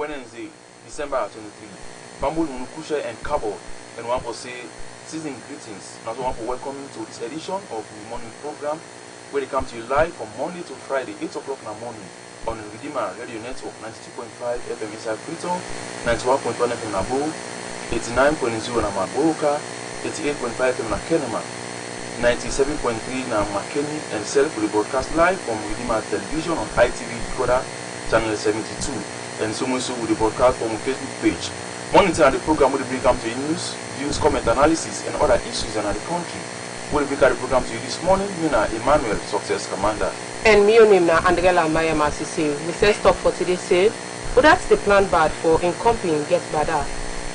Wednesday, December 23. Bamboo Nukusha and Cabo, and one for say season greetings. Not one for welcoming to this edition of the morning program, where they come to you live from Monday to Friday, 8 o'clock in the morning on Redeemer Radio Network, 92.5 FM inside Freetown, 91.1 FM in Abu, 89.0 in Amaboka, 88.5 FM in Kenema, 97.3 in Makeni, and self will broadcast live from Redeemer Television on ITV Decoder Channel 72, and so will the broadcast from Facebook page. Monitor the program will bring up to you news, views, comment, analysis, and other issues in the country. We'll bring the program to you this morning. Me na Emmanuel, success commander. And me name na MARIAMA SESAY. We say stop for today say, but that's the plan bad for in company get badder.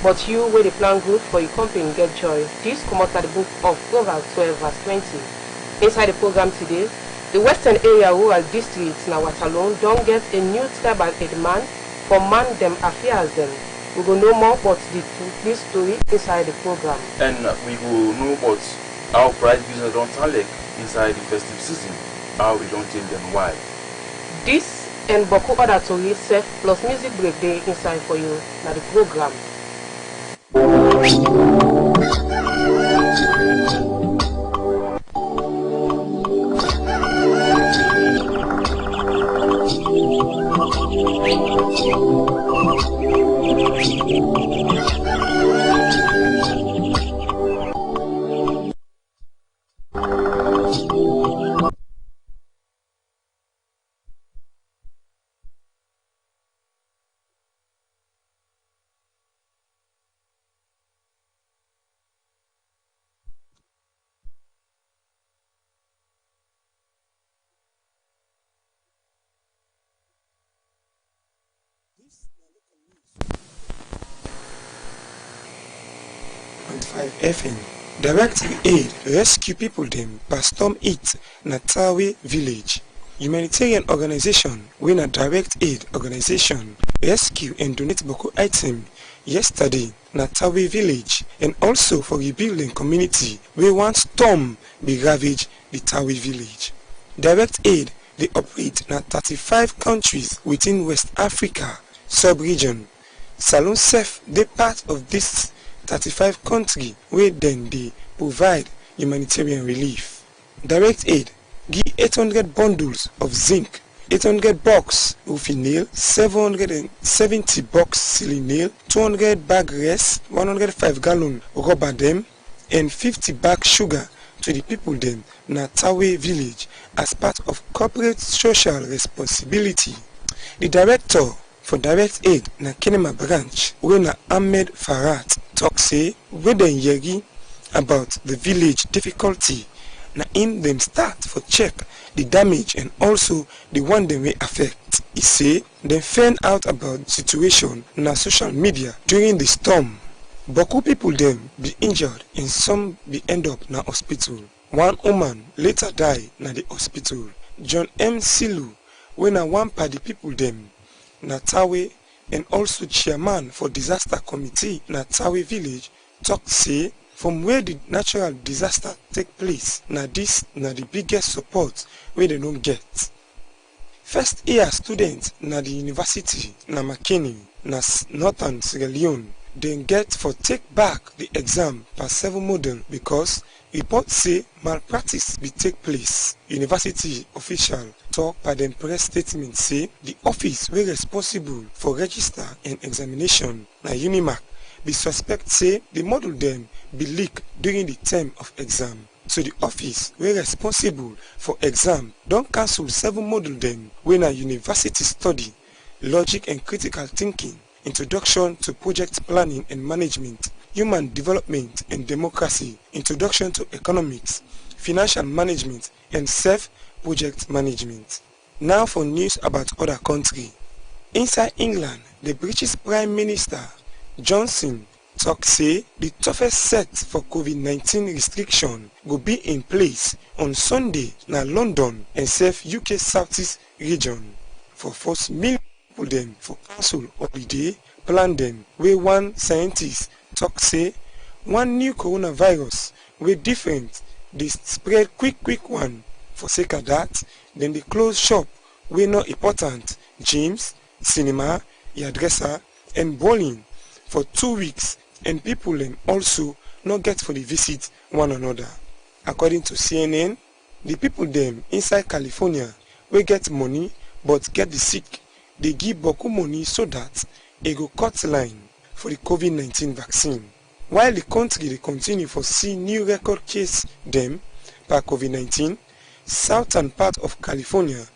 But you where the plan good for your company get joy. This come out of the book of Proverbs 12 verse 20. Inside the program today, the western area rural districts na Waterloo don't get a new tribal demand for man them affairs them. We will know more about this story inside the program. And we will know about how price business don't turn like inside the festive season, how we don't change them why. This and Boku other stories self plus music break day inside for you na the program. FM. Direct aid rescue people them past storm it Natawe village. Humanitarian organization when a direct aid organization rescue and donate Boko item yesterday Natawe village, and also for rebuilding community where one storm be ravage the Tawe village. Direct aid they operate in 35 countries within West Africa sub-region. Salon Sef they part of this 35 countries where then they provide humanitarian relief. Direct aid give 800 bundles of zinc, 800 box roofing nail, 770 box ceiling nail, 200 bag rice, 105 gallon rubber them, and 50 bag sugar to the people them na Tawe village as part of corporate social responsibility. The director for direct aid na Kenema branch when Ahmed Farhat talk say when they yegi about the village difficulty na in them start for check the damage and also the one they may affect. He say they found out about the situation na social media during the storm. Boku people them be injured and some be end up na hospital. One woman later die na the hospital. John M. Silu when one party people them na Tawe and also chairman for disaster committee na Tawe village talk say from where the natural disaster take place na this na the biggest support where they don't get. First year students na the university na Makeni na Northern Sierra Leone then get for take back the exam per 7 model because report say malpractice be take place. University official talk by them press statement say the office were responsible for register and examination na Unimark be suspect say the model them be leaked during the term of exam. So the office were responsible for exam don't cancel 7 model them when a university study logic and critical thinking, introduction to project planning and management, human development and democracy, introduction to economics, financial management and self-project management. Now for news about other country. Inside England, the British Prime Minister Johnson talk say the toughest set for COVID-19 restriction will be in place on Sunday na London and UK Southeast region. For force million people them for cancel holiday plan them where one scientist talk say one new coronavirus wey different they spread quick one for sake of that then they close shop wey not important gyms, cinema hairdresser, and bowling for 2 weeks, and people them also not get for the visit one another. According to CNN, the people them inside California will get money but get the sick, they give Boku money so that they go cut line for the COVID-19 vaccine. While the country they continue for see new record case them per COVID-19, southern part of California,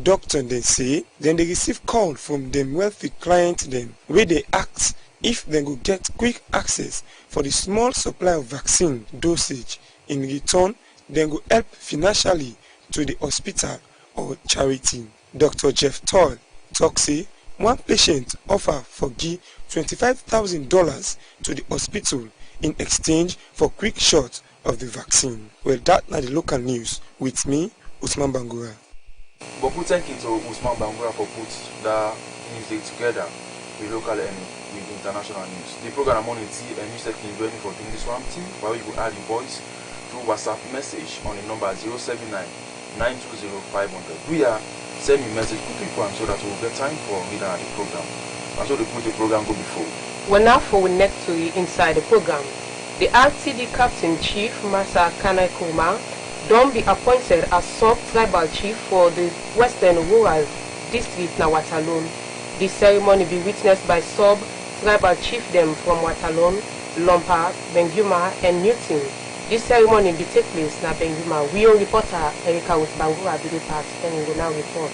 doctor they say, then they receive call from them wealthy clients them where they ask if they go get quick access for the small supply of vaccine dosage. In return, they go help financially to the hospital or charity. Dr. Jeff Toll talk say one patient offer for give $25,000 to the hospital in exchange for quick shot of the vaccine. Well, that not the local news. With me, Usman Bangura. But we thank you to Usman Bangura for put that news day together with local and with international news. The program Morning Tea and news section is ready for doing this one team, where you will add your voice through WhatsApp message on the number 079-920-500. We are send me message quickly so that we will get time for reading the program. And so the program go before. Well, now for we next to you inside the program. The RTD Captain Chief Masa Kanekuma don't be appointed as sub-tribal chief for the Western Rural District na Watalon. This ceremony be witnessed by sub-tribal chiefdom from Watalon, Lompa, Benguma, and Newton. This ceremony be take place na Benguma. We own reporter Erika with Bangura Bidi Part and will now report.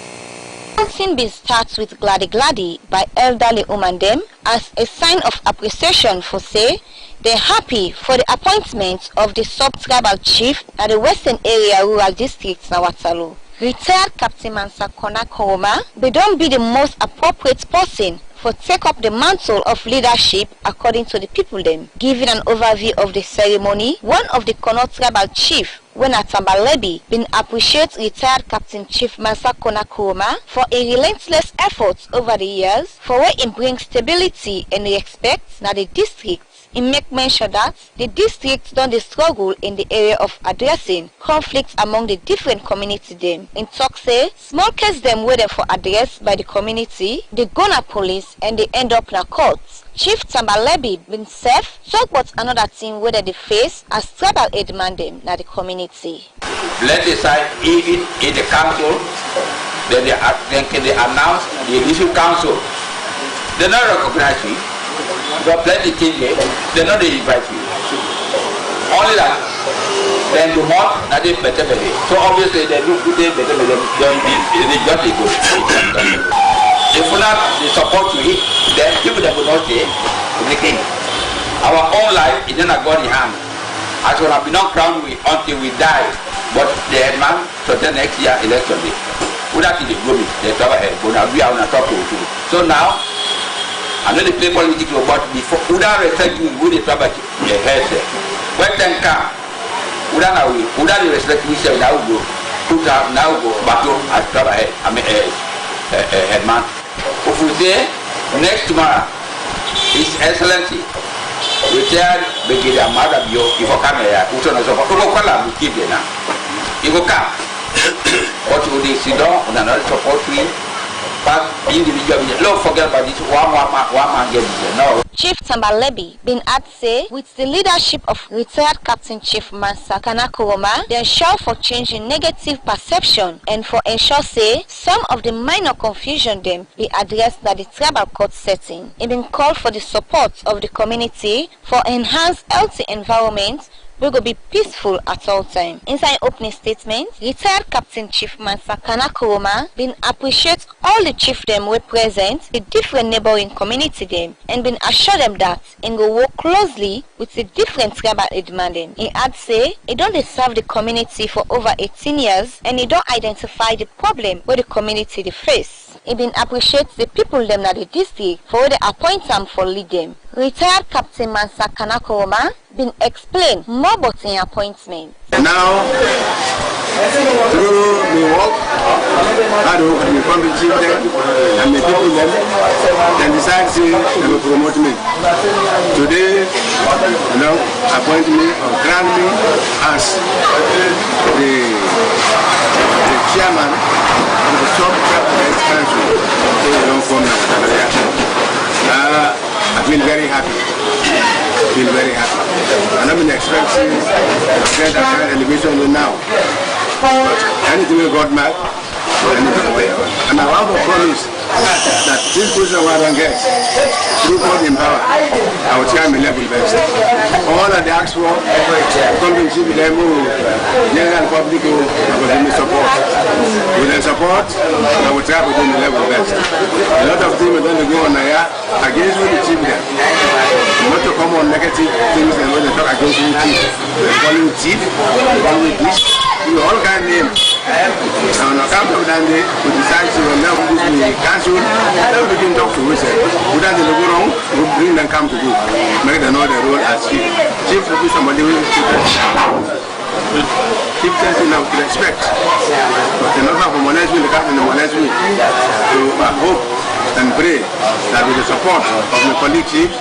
Announcing be starts with Gladi Gladi by elderly woman them as a sign of appreciation for say they're happy for the appointment of the sub-tribal chief at the Western Area Rural District na Watalo. Retired Captain Mansa Konakoma, they don't be the most appropriate person for take up the mantle of leadership according to the people them. Giving an overview of the ceremony, one of the Kono tribal chief, when Atambalebi, been appreciate retired Captain Chief Mansa Konakoma for a relentless effort over the years for where it brings stability and respect na the district. It make mention that the district don't struggle in the area of addressing conflicts among the different community them. In talk say, small case them were them for address by the community, they go na police and they end up na courts. Chief Tambalebi been safe, talk about another thing whether they face as tribal aid man them na the community. Let decide even in the council, then they announce the initial council. They not recognize you. But plenty things they know they invite you. Only that then the month that they better. So obviously they look good, they better they just go. If not they support you, then people that will not stay in the king. Our own life is in a God's hand. As we have been not crowned until we die. But the headman so the next year election day. Without the group, they talk ahead, but we are on a top of it. So now I know they play politics, but before, without respecting who they talk about the head, when then come, without the respect we say now go, now go battle as trouble head, I mean headman. If we say next tomorrow, His Excellency, retired Brigadier Madabio, if I come here, who's on the sofa, who will call keep it now. He will come. What would they sit down on another support tree? Don't forget about this one man get it. No. Chief Tambalebi been at say with the leadership of retired Captain Chief Mansa Kanakuroma, they ensure for changing negative perception and for ensure say some of the minor confusion them be addressed by the tribal court setting. It been called for the support of the community for enhanced healthy environment. We will be peaceful at all time. Inside opening statement, retired Captain Chief Mansa Kanakuroma been appreciate all the chiefdom were present, the different neighboring community them, and been assure them that and go work closely with the different tribal demanding. He had say he don't serve the community for over 18 years and he don't identify the problem where the community they face. He been appreciate the people them at the district for where they appoint them for lead them. Retired Captain Mansa Kanakuroma been explain more about the appointment. Now, through the work, I do the community and the people them, then decide to promote me. Today, appoint me or grant me as the chairman of the top council. feel very happy. And I've been expecting to get that kind of elevation now. But anything we got back, and I have a promise that this position I don't get, through God in power, I will try my level best. All that they ask for, something to be them who, general public who will give me support. With their support, I will try to do my level best. A lot of things are going to go on here against me to achieve them. Not to come on negative things and when they talk against me, they call you chief, they call you this, you all kind of names. And on account of that day, we decide to now this we cancel, we begin to talk to us. We don't go wrong, we bring them come to do. Make them know the role as chief. Chief will be somebody who will keep sensing now to respect. But another from honest will come in the honest way. So I hope and pray that with the support of my colleague chiefs,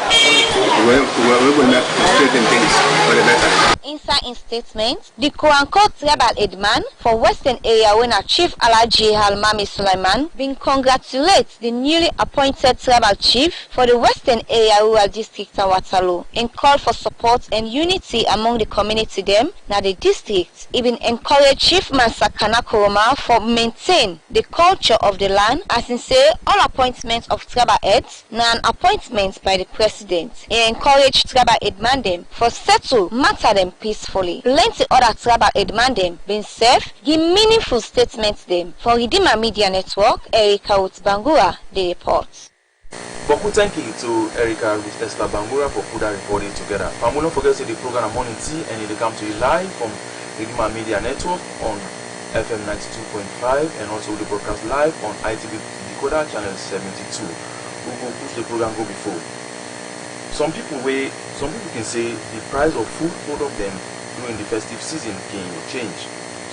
we will make straighten things for the better. Inside in statement, the Koranko tribal headman for Western area when our Chief Alaji Halmami Sulaiman been congratulate the newly appointed tribal chief for the Western area rural district of Waterloo and call for support and unity among the community them. Now the district even encourage Chief Mansakana Koroma for maintain the culture of the land as in say all appointments of tribal heads now an appointment by the president. He encourage tribal headman them for settle matter them peacefully. Plenty other tribal headman them been safe, give meaningful statements them. For Redeemer Media Network, Erica with Bangura, the report. Boku, thank you to Erica with Esther Bangura for putting that reporting together. Don't forget to the program Morning Tea and it come to you live from Redeemer Media Network on FM 92.5 and also the broadcast live on ITV Decoder channel 72. We will push the program go before. Some people can say the price of food product them during the festive season can change.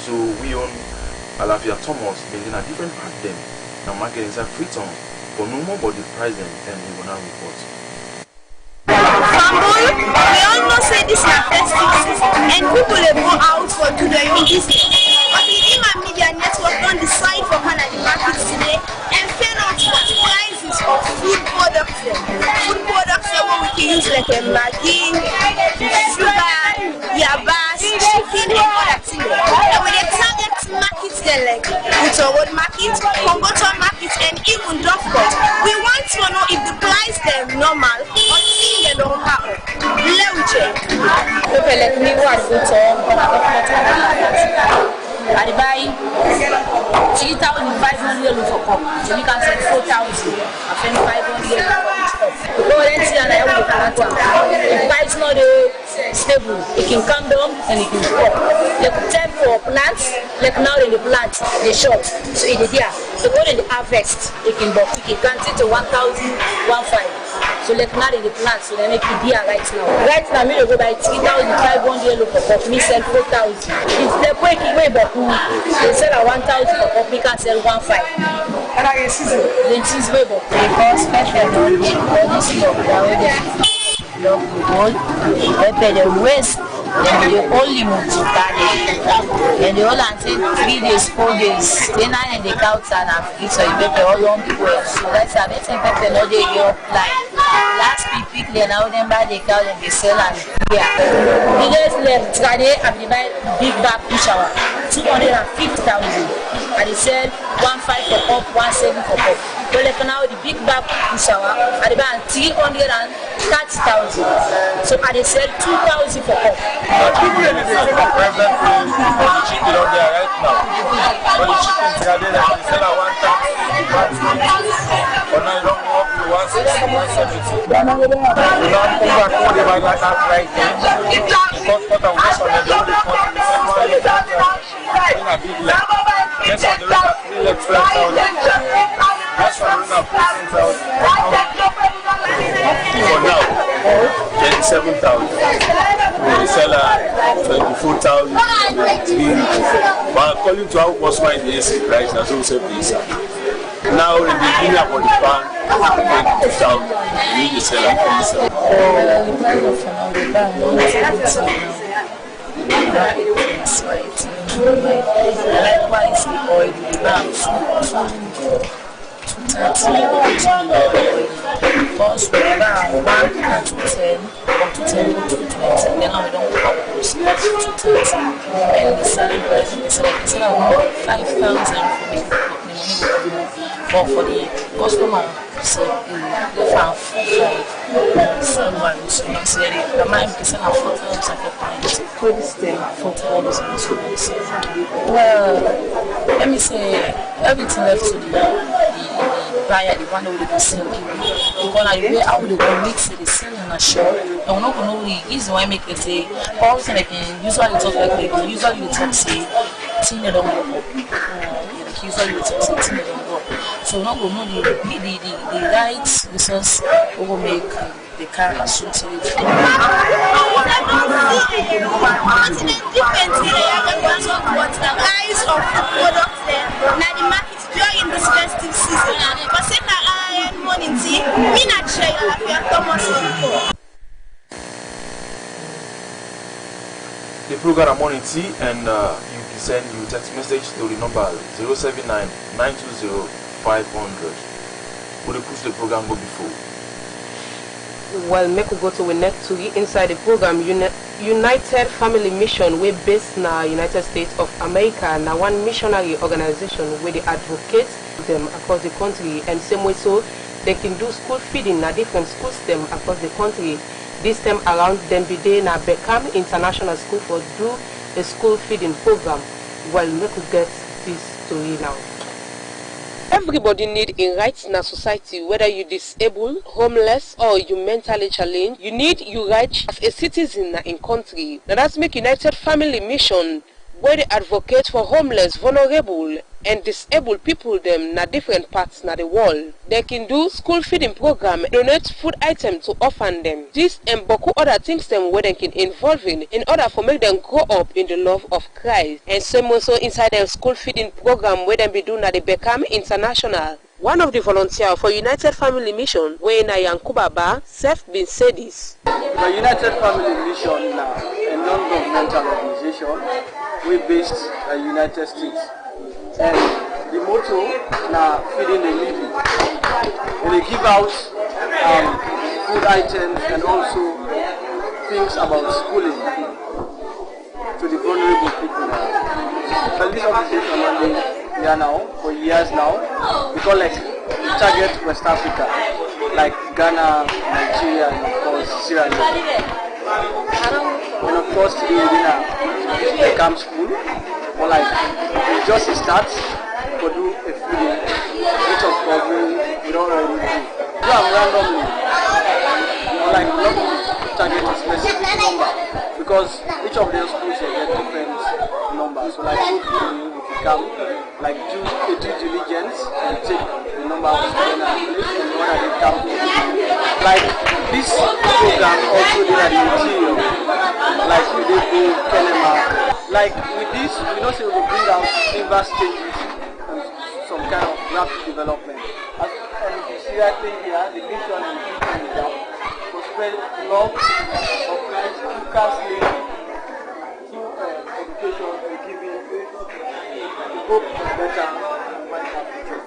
So we on Alafia Thomas been in a different part them and market inside Freetown for no more but the price them and we will now report. We all know say this is a festive season and people will go out for to the business. But the EMMA Media Network don't decide for Canada markets today and fail out for prices of food products. Food products that we can use like a Maggi, sugar, yabas, chicken and other things. And when they target markets then like Wood Market, Congoton Market and even Dovecot, we want to know if the price them normal or seeing they don't have. Let me check. People like me who are good I buy 3,500 for cup. So you can sell 4,000. I spend 500. Go and see and I will plant one. If it's not stable, it can come down and it can go up. Like time for plants, like now in the plant, they short. So it is here. So go in the harvest, it can buy. You can take to 1,000, 1,500. So like now in the plant, so they make it here right now. Right now, me go buy 3,500 for cup. Me sell 4,000. It's the way but they sell at 1,000 for cup. Me can sell 1,500. Then she's way but because special all this stuff that we love the gold, they pay the waste. Then the only move to carry. And the whole until 3 days, 4 days, then I in the couch and I've eaten so you better all long people. So that's a better people no they go like last week they now them buy the cow and they sell and yeah. The days left today I buy big bag push shower 250,000 and they sell 1,500 for cup, 1,700 for cup. But like now the big bag push shower I buy 330,000. So I sell 2,000 for cup. People in the present for the chicken out there right now. For the chicken today, they sell at 1,000. But now you don't go up to 160, 170. You don't come back for the bag like that right there. Because what I'm just on the road, in a big leg. Yes, on the road at 3 legs, 12,000. Yes, on the road at 14,000. For now, 27,000. They sell at 24,000. But according to how customer in the AC price, that's also this. Now in the beginning of the bank, 22,000. We need to sell at 27,000. First, we have 1 to 10, up to 10 to 20, then now we don't go upwards to 30. And the selling price is around 5,000 for the money but for the customer, so they found 4,500. So I'm saying the mind is around 4,500. For this thing, 4,000. Well, let me say everything left to the buyer, the one who will sell people. Because I way how they will mix it, they sell in a shop. And we're not going to know the reason why make it say, all the time they can usually talk like they usually talk say, thing they don't go. Usually we talk say, thing they don't go. So we're not going to know the right resource we will make the car associated. During this festive season, for RRN Morning Tea, we not share your Thomas. The program Morning Tea, and you can send you text message to the number 079 920 500. Would you push the program go before? Well, make we go to the next to inside the program United Family Mission, we based in the United States of America. Now one missionary organization where they advocate them across the country, and same way so they can do school feeding in different schools them across the country. This time around them be there na Beckham International School for do a school feeding program. Well, make we get this story now. Everybody need a right in a society, whether you disabled, homeless, or you mentally challenged. You need your right as a citizen in country. Now that's make United Family Mission, where they advocate for homeless, vulnerable, and disabled people them na different parts na the world. They can do school feeding program, donate food items to orphan them. This and boku other things them where they can involve in order for make them grow up in the love of Christ. And same also inside the school feeding program where they be doing at the Beckham International. One of the volunteers for United Family Mission, where na Yankubaba, self been said this. The United Family Mission now a non-governmental organization we based in the United States. And the motto now feeding the needy. And they give out food items and also things about schooling to the vulnerable people now. And this organization we are now for years now. We collect target West Africa, like Ghana, Nigeria, and of course Sierra Leone. And of course today we the camp school. Or like we just start to do a feeding, which of course we don't already do. Do them randomly, or like not target a specific number, because each of those schools will get different numbers. So like if you come, like do a due diligence and take the number of students and place and what they come to. Like this program also they are the material, like we did do Kenema. Like with this, we know say we will bring out vast changes and some kind of rapid development. And you see right here, the mission and the vision is that to spread love of Christ through counseling, through education and giving hope for better and brighter future.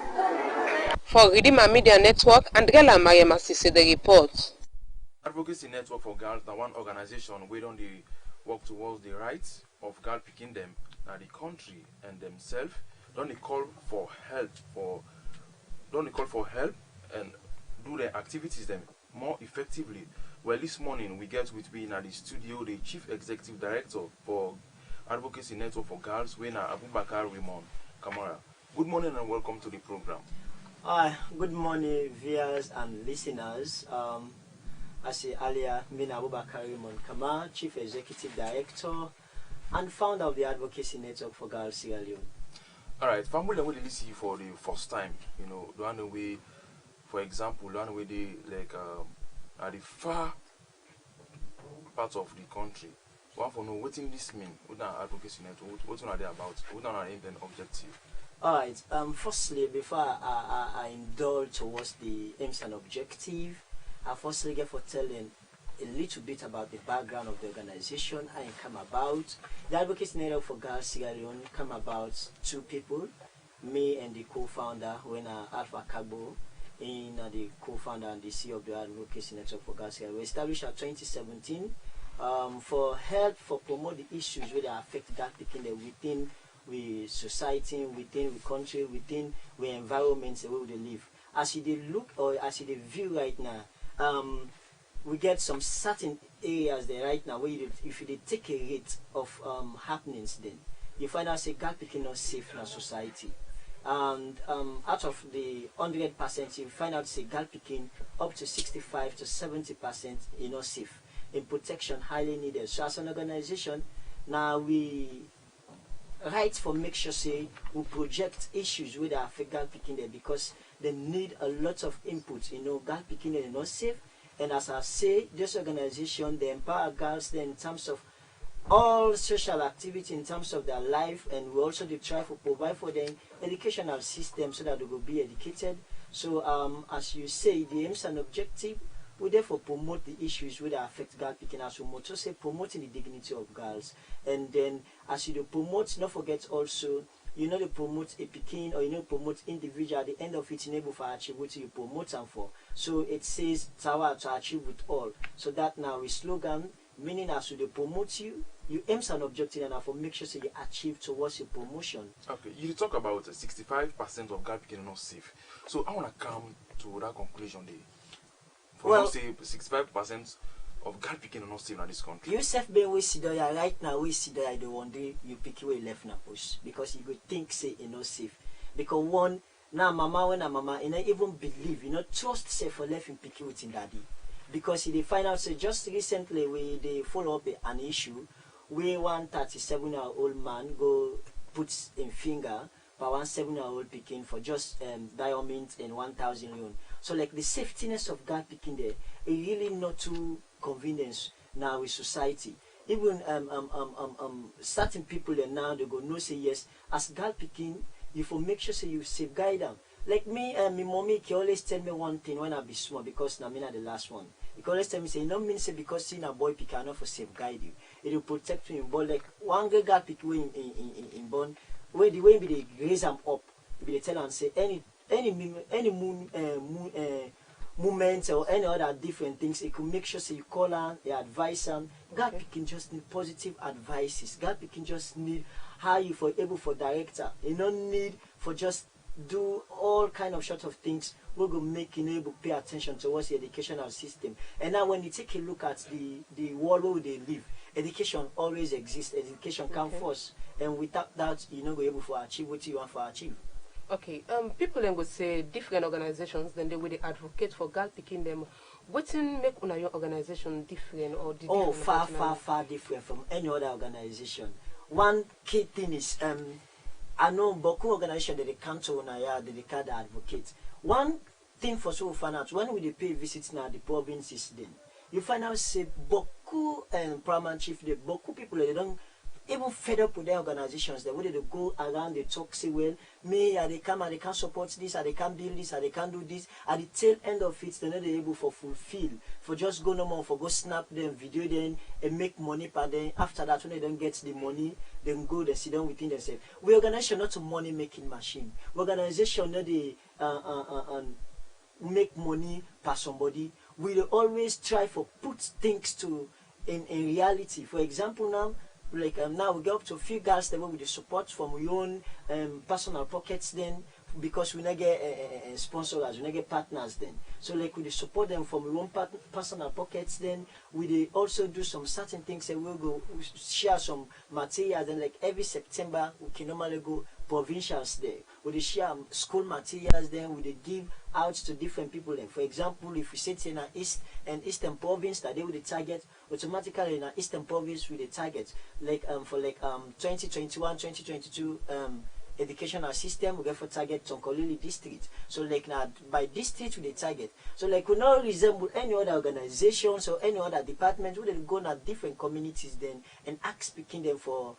For Redeemer Media Network, Andrela Mariama said the report. Advocacy Network for Girls, the one organization where don't they work towards the rights of girl picking them now the country and themselves. Don't they call for help and do their activities them more effectively. Well, this morning we get with me in the studio the Chief Executive Director for Advocacy Network for Girls, Wena Abubakar Raymond Kamara. Good morning and welcome to the program. Hi, good morning viewers and listeners. I say earlier, Mina Abubakar Raymond Kamara, Chief Executive Director and founder of the Advocacy Network for Girls Sierra Leone. Alright, family will really see you for the first time, you know, the one way, for example, the one way they like at the far parts of the country. One for know what in this mean, what are Advocacy Network, what are they about, what are aim and objective? Alright, firstly, before I indulge towards the aims and objective, I firstly get for telling a little bit about the background of the organization, how it came about. The Advocacy Network for Girls Sierra Leone came about two people, me and the co-founder, when Alpha Kagbo, in the co-founder and the CEO of the Advocacy Network for Girls. We established in 2017 for help for promote the issues where they affect girl picking within we society, within we country, within we environments where they live. As they look or as they view right now, we get some certain areas there right now where if you take a rate of happenings, then you find out say girl picking not safe in our society. And out of the 100%, you find out say girl picking up to 65 to 70% is not safe. In protection, highly needed. So as an organization, now we right for make sure say we project issues with our girl picking there because they need a lot of input. Girl picking is not safe. And as I say, this organization, they empower girls then in terms of all social activity in terms of their life, and we also try to provide for them educational system so that they will be educated. So as you say, the aims and objective, we therefore promote the issues which affect girl picking, as we must say promoting the dignity of girls. And then as you promote, not forget also, to promote a picking or promote individual, at the end of it, enable for achieve what you promote them for. So it says tower to achieve with all. So that now is slogan, meaning as you promote you aims an objective and for make sure so you achieve towards your promotion. Okay, you talk about 65% of girl picking are not safe. So I want to come to that conclusion there. For you say 65% of girl picking are not safe in this country. You self being we see there right now, we see there the one day you pick away left na push because you go think say it's not safe. Because one now mama even believe, trust say for left in pick with in daddy. Because they find out say just recently they follow up an issue where one 37-year-old man go puts in finger by one 7-year-old picking for just diamonds and 1,000 loan. So like the safetyness of girl picking there, it really not too convenience now with society. Even certain people there now they go no say yes as girl picking you for make sure say you safeguard them. Like me and my mommy can always tell me one thing when I be small because now me not the last one. You can always tell me say you don't mean say because seeing a boy pick enough for safeguard you. It will protect you. But like one girl pick way in born, where the way they raise them up, they tell and say any movement or any other different things, it could make sure say you call her, you advise them. Girl picking just need positive advices. Girl picking just need how you for able for director. You don't need for just do all kind of sort of things we're going to make you able to pay attention towards the educational system. And now when you take a look at the world where they live, education always exists. Education comes first, and without that you're not going to be able to achieve what you want to achieve. Okay, people then would say different organizations then they will advocate for girl picking them. What make your organization different or far different from any other organization. One key thing is I know Boku organization that they come to Unaya, that they can advocate. One thing for so find out when we pay visits now the provinces then you find out say Boku and Paramount Chief the Boku people they don't even fed up with their organizations. They wanted to go around, they talk, say, well, me, they come and they can't support this, and they can't build this, and they can't do this. At the tail end of it, they're not able for fulfill, for just go no more, for go snap them, video them, and make money per day. After that, when they don't get the money, then go, they sit down within themselves. We organization not a money making machine. We organization not they make money per somebody. We always try for put things to in reality. For example, now. Like now we get up to a few girls that with the support from your own personal pockets then because we not get sponsors, we not get partners then. So like we support them from your own personal pockets then we also do some certain things and we'll go share some materials then like every September we can normally go provincials there. We share school materials then we give out to different people then. For example, if we sit in an East and Eastern province that they will target automatically in an Eastern province with the target like for like 2021 2022 educational system we get for target Tonkolili district. So like now by district with the target. So like we not resemble any other organizations or any other department we go to different communities then and ask speaking them for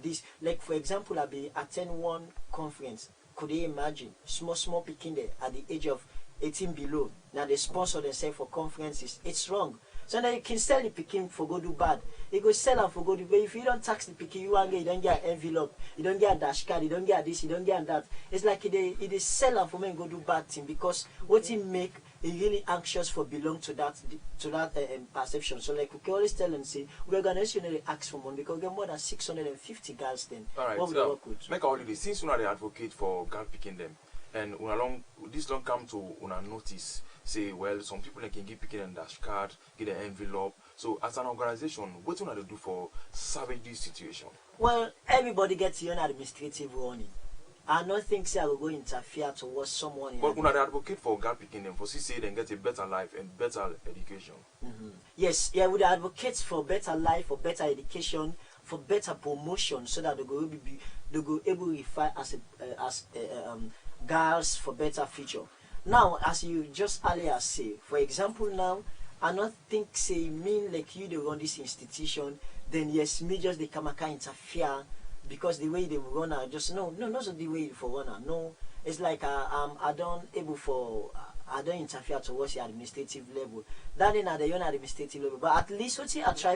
this. Like for example I be attend one conference. Could you imagine small picking there at the age of 18 below? Now they sponsor themselves for conferences. It's wrong. So now you can sell the picking for go do bad. You go sell them for go do bad. If you don't tax the picking, you don't get an envelope, you don't get a dash card, you don't get this, you don't get that. It's like it is sell them for me and go do bad thing, because what he make is really anxious for belong to that perception. So like we can always tell and say we organization really ask for money because we get more than 650 girls then. All right, what we work with. make a holiday since you know they advocate for girl picking them, and this don't come to notice. Say, well, some people they can give picking a dash card, get an envelope. So as an organization, what do you do for salvage this situation? Well, everybody gets your own administrative warning. I don't think I will go interfere towards someone. But when they advocate for girl picking them, for say they get a better life and better education. Yes, yeah, we advocate for better life, for better education, for better promotion, so that they go able to refer as girls for better future. Now, as you just earlier say, for example, now I don't think say mean like you they run this institution, then yes, me just they come interfere because the way they run are just not the way for runner. No, it's like I don't interfere towards the administrative level. That in at the administrative level, but at least what I try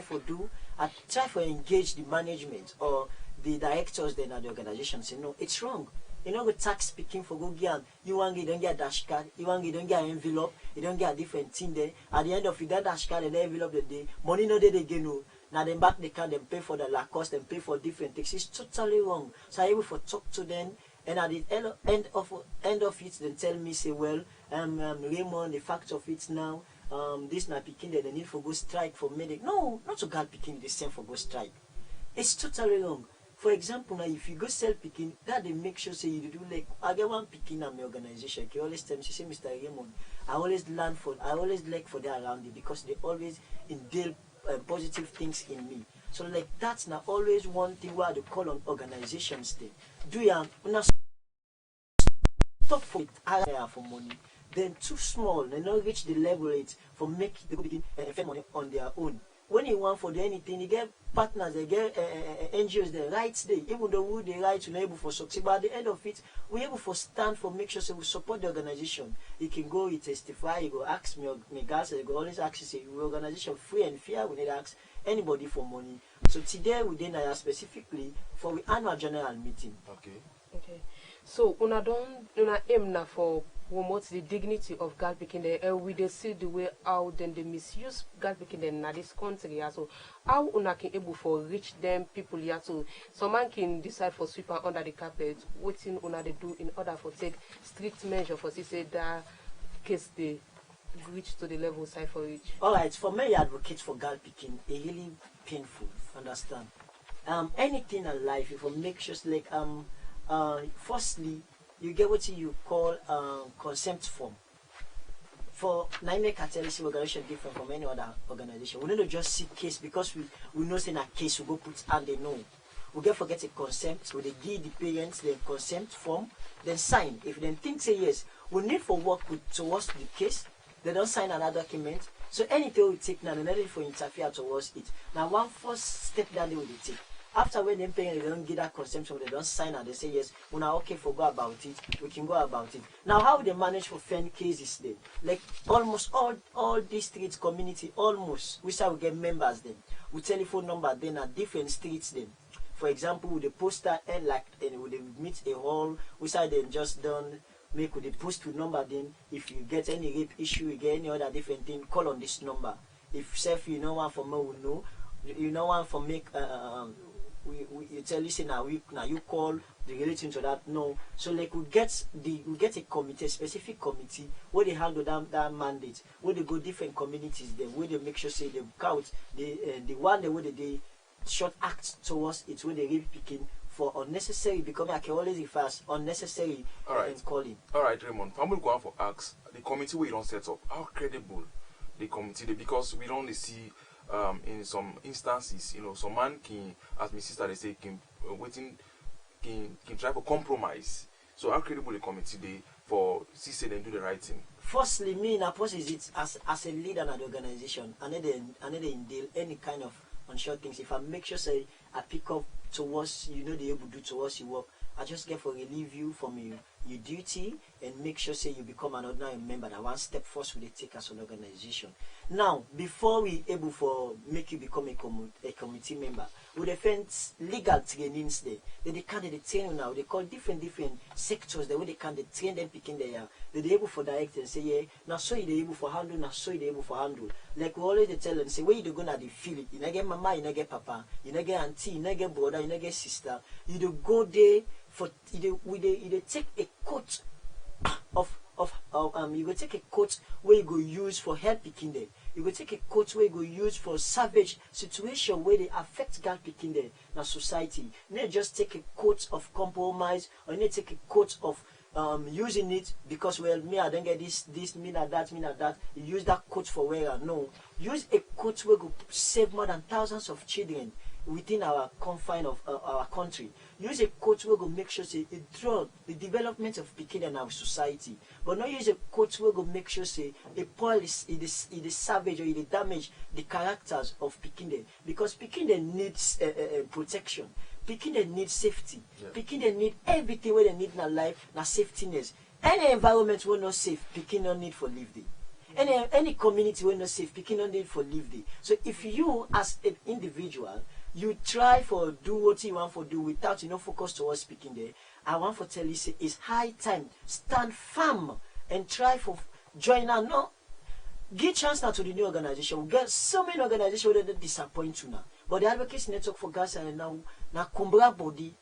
for engage the management or the directors then at the organization. Say no, it's wrong. You know, the tax speaking for go get you want you don't get a dash card, you want you don't get an envelope, you don't get a different thing there. At the end of it, that dash card and the envelope the day, money no they get no. Now then back they can then pay for the cost and pay for different things. It's totally wrong. So I able to talk to them, and at the end of it, then tell me say, well, Raymond, the fact of it now, this now picking they need for go strike for medic. No, not to girl picking the same for go strike. It's totally wrong. For example, now if you go sell picking, that they make sure say you do like I get one picking at my organization. I always tell me, she say, Mr. Raymond, I always like for that around it because they always instill positive things in me. So like that's not always one thing where they call on organizations they do you not stop for it for money. Then too small, they not reach the level it for make the begin spend money on their own. When you want for anything, you get partners, they get NGOs, the rights there, even though we the right to be able for succeed. But at the end of it, we able for stand for make sure so we support the organization. You can go, you testify, you go ask me guys, you go always ask you say we organization free and fair, we need to ask anybody for money. So today we did specifically for the annual general meeting. Okay. So una aim na for promote the dignity of girl picking and we dey see the way how then they misuse girl picking in this country. So how una can able for reach them people here so someone can decide for sweeper under the carpet waiting una they do in order for take strict measure for say that case they reach to the level side for each. Alright, for me advocate for girl picking is really painful, understand. Anything in life if we make sure like firstly you get what you call consent form. For Naime Catalyst organization different from any other organization. We don't just see case because we know in a case we go put and they know. We get forget a consent, so they give the parents the consent form, then sign. If they think say yes, we need for work towards the case, they don't sign another document. So anything we take now, they're not ready for interfere towards it. Now one first step that they will take. After when them parents they don't get that consent form, they don't sign and they say yes, we're now okay for go about it, we can go about it. Now how they manage for fan cases then? Like almost all these streets community, almost we start we get members then. We telephone number then at different streets then. For example, with the poster and with the meet a hall, we start then just done make with the post with number then if you get any rape issue, you get any other different thing, call on this number. If self you know one for me we know, you know one for make you tell listen now you call the relating to that no. So like we get a committee, a specific committee where they handle that mandate, where they go different communities then where they make sure say they count the one the way they short act towards it when they rape picking for unnecessary because I can always refer unnecessary calling. Alright, Raymond, I'm going to go on for ask the committee we don't set up, how credible the committee because we don't see in some instances, you know, some man can, as my sister they say, can try for compromise. So how credible the committee they for say they do the right thing? Firstly, me in a process it as a leader in the organization, and then deal any kind of unsure things. If I make sure say I pick up towards they able to do towards your work, I just get for relieve you from your duty and make sure say you become an ordinary member. That one step first will take as an organization. Now, before we able for make you become a committee member, we defend legal trainings there. They can they train now. They call different sectors. The way they can they train them picking there. They able for direct and say yeah. Now so you able for handle. Now so you able for handle. Like we always tell them say where you gonna they feel it. You not get mama, you not get papa, you not get auntie, you not get brother, you not get sister. You do go there for you take a coat you go take a coat where you go use for help picking there. You go take a coat where you go use for savage situation where they affect girl picking there in society. You not just take a coat of compromise, or you not take a coat of using it because well me I don't get this me not that. You use that coat for where no. Use a coat where go save more than thousands of children within our confine of our country. Use a coach where go make sure say it draw the development of Pekin in our society. But not use a coach where go make sure say a police it is savage or it damage the characters of Pekin because Pekin needs protection. Pekin needs safety. Yeah. Pekin need everything where they need in their life, na safetyness. Any environment will not safe, Pekin don't need for live there. Any community will not safe, Pekin don't need for live there. So if you as an individual you try for do what you want for do without focus towards speaking there. I want to tell you say it's high time. Stand firm and try for join now. No, give chance now to the new organization. We get so many organizations that disappoint you now. But the Advocacy Network for Gaza and now Kumbra body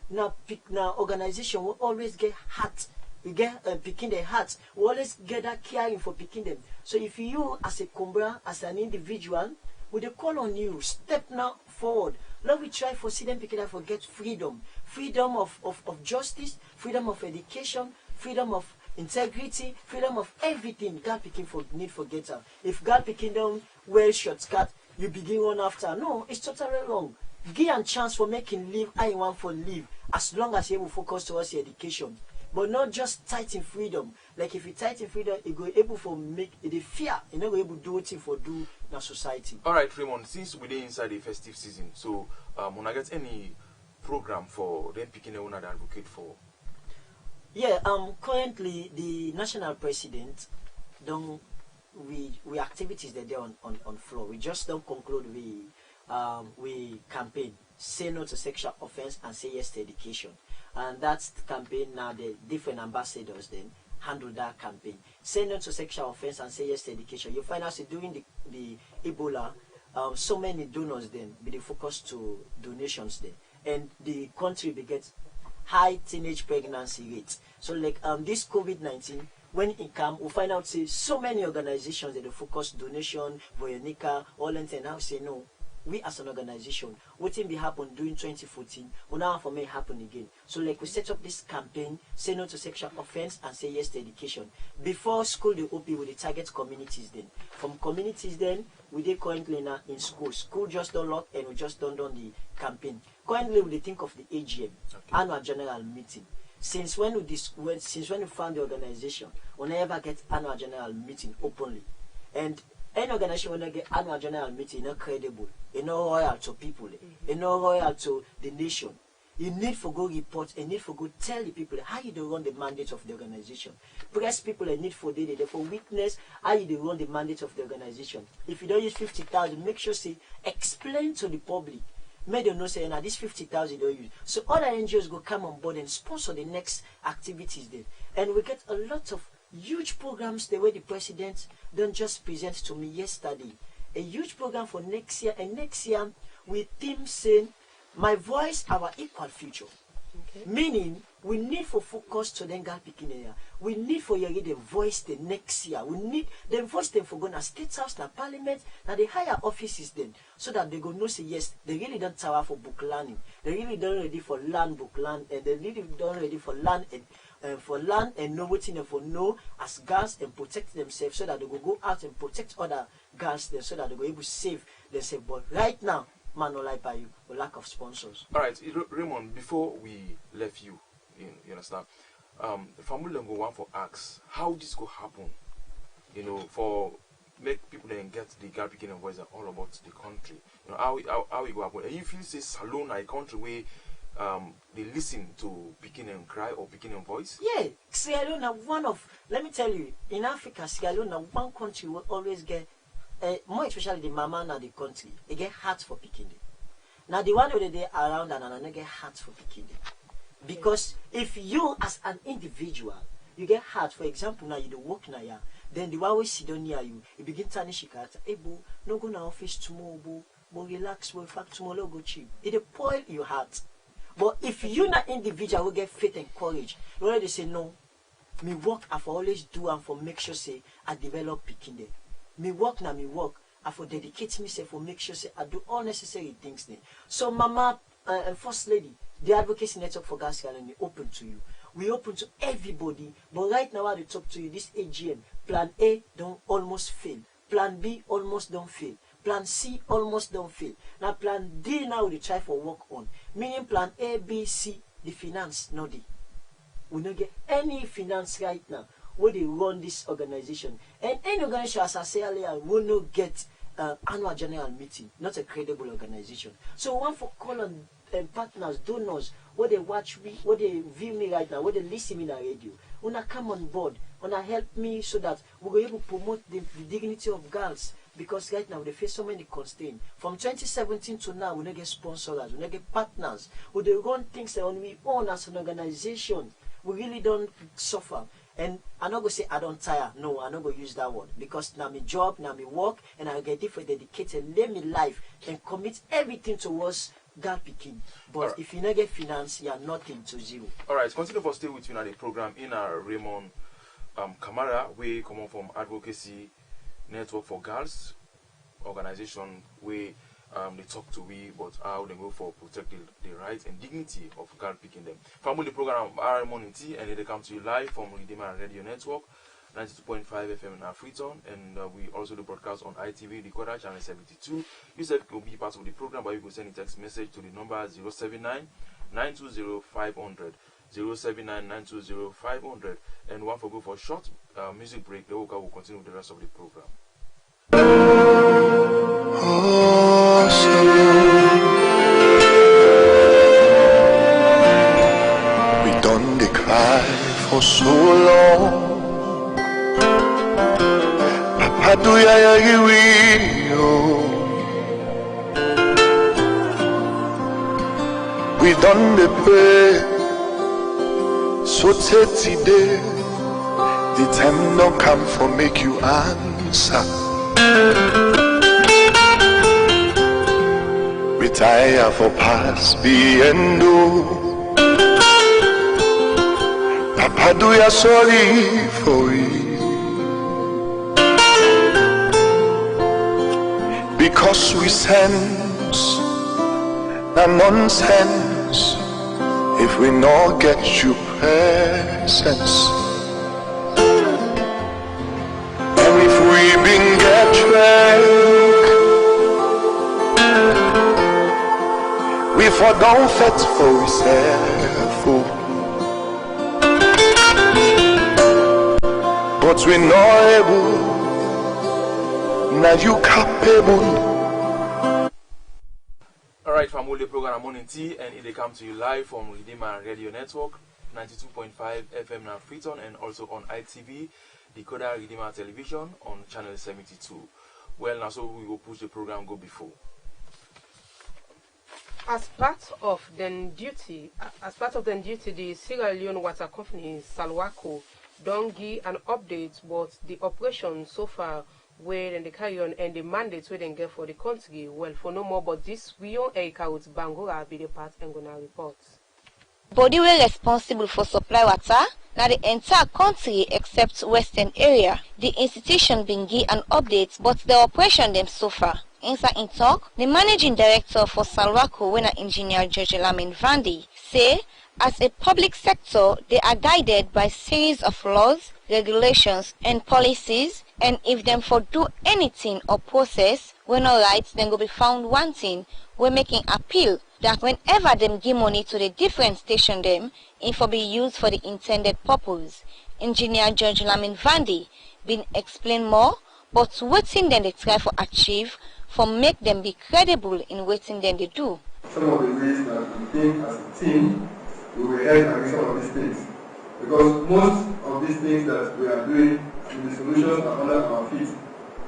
now organization will always get heart. We get picking their hearts. We always get that caring for picking them. So if you as a Kumbra, as an individual, would they call on you, step now forward. Let we try for see them picking up for get freedom. Freedom of justice, freedom of education, freedom of integrity, freedom of everything. God picking for need for get out. If God picking them well shortcut, you begin one after. No, it's totally wrong. Give a chance for making live I want for live as long as you will focus towards your education. But not just tight in freedom. Like if you tight in freedom, you go able for make the fear. You not go able to do what for do in our society. All right, Raymond. Since we're inside the festive season, so when I get any program for them picking a owner to advocate for? Yeah. Currently the national president don't we activities that they're on floor. We just don't conclude we campaign. Say no to sexual offense and say yes to education. And that's the campaign now. The different ambassadors then handle that campaign. Say no to sexual offense and say yes to education. You find out during the Ebola, so many donors then be focused to donations then, and the country begets high teenage pregnancy rates. So like this COVID-19, when it come, we find out say so many organizations that focus donation, Voyonica, all and now say no. We as an organization, what thing be happen during 2014, will now for me happen again. So like we set up this campaign, say no to sexual offense and say yes to education. Before school they open with the target communities then. From communities then, we did currently now in school. School just don't lock and we just don't done the campaign. Currently we think of the AGM, annual general meeting. Since when we found the organization, we never get annual general meeting openly. And any organization when they get annual general meeting, not credible, not loyal to people, not loyal to the nation. You need for go report and need for go tell the people how you do run the mandate of the organization. Press people and need for data, for witness how you do run the mandate of the organization. If you don't use 50,000, make sure say explain to the public. Make them know say now this 50,000 don't use. So other NGOs go come on board and sponsor the next activities then. And we get a lot of huge programs the way the president don't just present to me yesterday. A huge program for next year, and next year with theme saying my voice, our equal future. Okay. Meaning we need for focus to then girl picking area. We need for you the voice the next year. We need the voice them for gonna state house, na parliament, na the higher offices then, so that they go know say yes, they really don't tower for book learning. They really don't ready for land book land, and they really don't ready for land and know what they for know as girls and protect themselves, so that they go out and protect other girls then, so that they go able to save themselves. But right now, man, no lie by you, or lack of sponsors. All right, Raymond. Before we left you, you understand, the family go want for ask how this could happen. You know, for make people then get the girl picking and voice all about the country. You know how it go happen. And you feel say salon a country where they listen to Picking and Cry or Picking and Voice? Yeah, Sierra Leone, let me tell you, in Africa, Sierra Leone, one country will always get, more especially the mama and the country, they get heart for picking them. Now the one where they around and get heart for picking them. Because if you as an individual, you get heart, for example, now you do work now, yeah, then the one we sit down near you, you begin to shikata, boo, no go na office tomorrow, boo, relax, in fact tomorrow go cheap. It spoil your heart. But if you not individual will get faith and courage, you already say no. Me work I for always do and for make sure say I develop picking them. Me work now me work I for dedicate myself for make sure say I do all necessary things then. So Mama and First Lady, the advocacy network for Gas Island is open to you. We open to everybody. But right now I talk to you this AGM. Plan A don't almost fail. Plan B almost don't fail. Plan C almost don't fail. Now plan D now they try for work on. Meaning plan A, B, C, the finance, no D. We don't get any finance right now where they run this organization. And any organization, as I say earlier, will not get annual general meeting, not a credible organization. So we want for call on partners, donors, where they watch me, where they view me right now, where they listen me in the radio. Wanna come on board, wanna help me so that we're able to promote the dignity of girls. Because right now they face so many constraints. From 2017 to now, we don't get sponsors, we don't get partners. We don't run things on we own as an organization. We really don't suffer. And I'm not going to say I don't tire. No, I'm not going to use that word. Because now my job, now my work, and I get different dedicated, live my life, and commit everything towards girl picking. But right, if you not get finance, you are nothing to zero. Alright, continue for stay with you now the program in our Raymond Camara, we come on from Advocacy Network for Girls organization where they talk to we about how they go for protect the rights and dignity of girl picking them. Family program RRN MORNING TEA, and they come to you live from Redeemer Radio Network 92.5 FM in Freetown, and we also do broadcast on ITV Decoder channel 72. You said will be part of the program, but you can send a text message to the number 079 920 500 079 920 500, and one for go for a short music break. The will continue with the rest of the program. We done the cry for so long. Papa do ya we done the pray so today the time don't come for make you answer. Retire for past be and do. Papa do ya sorry for it. Because we sense the nonsense if we not get you presence. And if we been get track, we for don't fit for ourselves. But we not able, now you capable. Alright, from all the program Morning Tea, and it come to you live from Redeemer Radio Network 92.5 FM in Freetown, and also on ITV Decoder Redeemer Television on channel 72. Well, now so we will push the program go before. As part of the duty, the Sierra Leone Water Company Salwako don't give an update about the operation so far, where they carry on and the mandates where they get for the country. Well, for no more but this, we on Erika with Bangora be the part and gonna report. Body were responsible for supply water, now the entire country except western area. The institution been give an update, but the operation them so far. Inside in talk, the managing director for Salwako, when engineer George Lamin Vandi, say as a public sector, they are guided by series of laws, regulations, and policies. And if them for do anything or process when not right, then go be found wanting. We're making appeal that whenever them give money to the different station them, it for be used for the intended purpose. Engineer George Lamin Vandi been explain more, but waiting then they try for achieve for make them be credible in waiting then they do. some of the ways that we think as a team we will help against some of these things. Because most of these things that we are doing, the solutions are under our feet.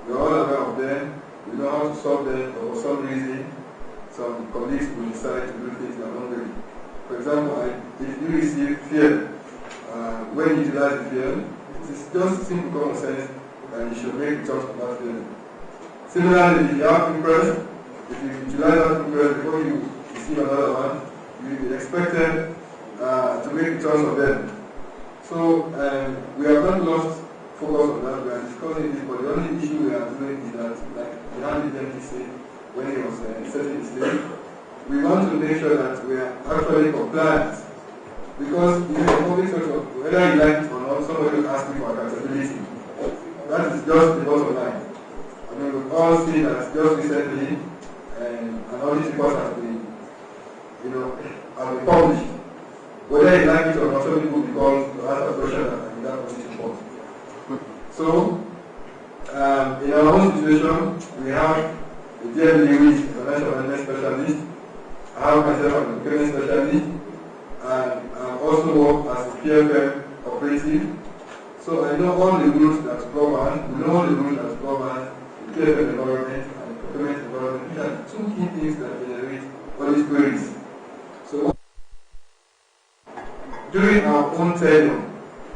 We are all aware of them, we know how to solve them, but for some reason, some colleagues will decide to do things their own way. For example, if you receive fuel, when you utilize the fuel, it is just simple common sense and you should make returns on that fuel. Similarly, if you have interest, if you utilize that interest before you receive another one, you will be expected to make returns on them. So we have not lost focus on that. We are discussing this, but the only issue we are doing is that, like the handler said when he was setting the stage, we want to make sure that we are actually compliant. Because in the public sector, whether you like it or not, somebody will ask me for accountability. That is just the bottom line. I mean, we've all seen that just recently, and all these reports have been, have been published. Whether you like it or not, some people will be called to ask a question and that position report. So, in our own situation, we have a DMD who is a financial management specialist. I have myself as a Makeni specialist, and I also work as a PFM operative. So I know all the rules that govern, the PFM environment and the procurement environment, which are two key things that generate all these queries. So during our own tenure,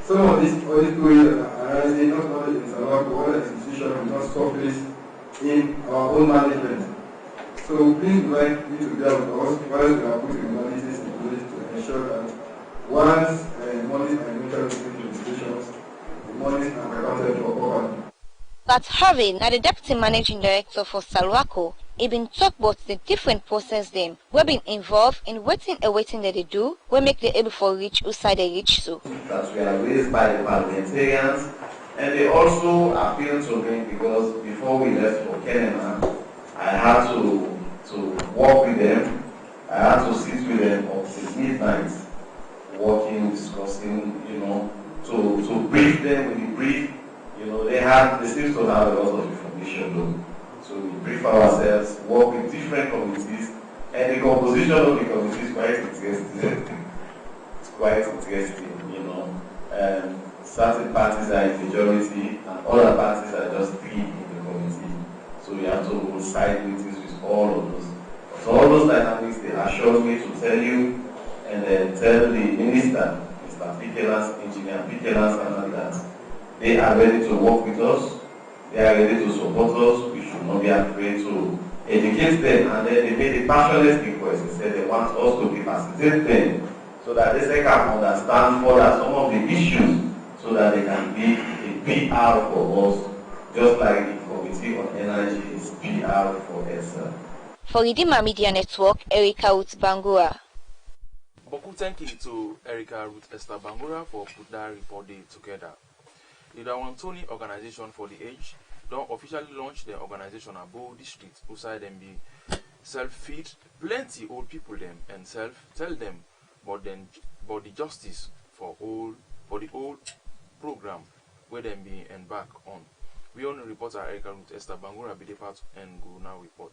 some of these queries that are arising not only in Salon but other institutions will not surface in our own management. So please would like you to bear with us while we are putting analysis in place to ensure that once monies are mentioned in institutions, the monies are accounted for properly. But Harvey, now the Deputy Managing Director for Salwako, he been talk about the different process them we been involved in waiting that they do, we make the able for reach who side they reach so. That we are raised by the parliamentarians, and they also appeal to me because before we left for Kenema, I had to work with them. I had to sit with them until midnight, working, discussing, to brief them with the brief. They seem to have a lot of information though. So we brief ourselves, work with different committees, and the composition of the committee is quite interesting. It's quite interesting, certain parties are in majority and other parties are just three in the committee. So we have to hold side meetings with all of those. So all those dynamics, they assured me to tell you and then tell the minister, Mr. Pikelans, Engineer Pikelans, and that they are ready to work with us, they are ready to support us, we should not be afraid to educate them. And then they made a passionate request. They said they want us to capacitate them so that they can understand further some of the issues so that they can be a PR for us, just like the Committee on Energy is PR for us. For Redeemer Media Network, Erica Ruth Bangura. Boku thank you to Erica Ruth Esther Bangura for putting that report day together. The Dawantoni Organization for the Age don't officially launch their organization above district outside them be self-feed plenty old people them and self-tell them but the justice for the old program where them be embark on. We only reporter Erica Ruth Esther Bangura be the part and go now report.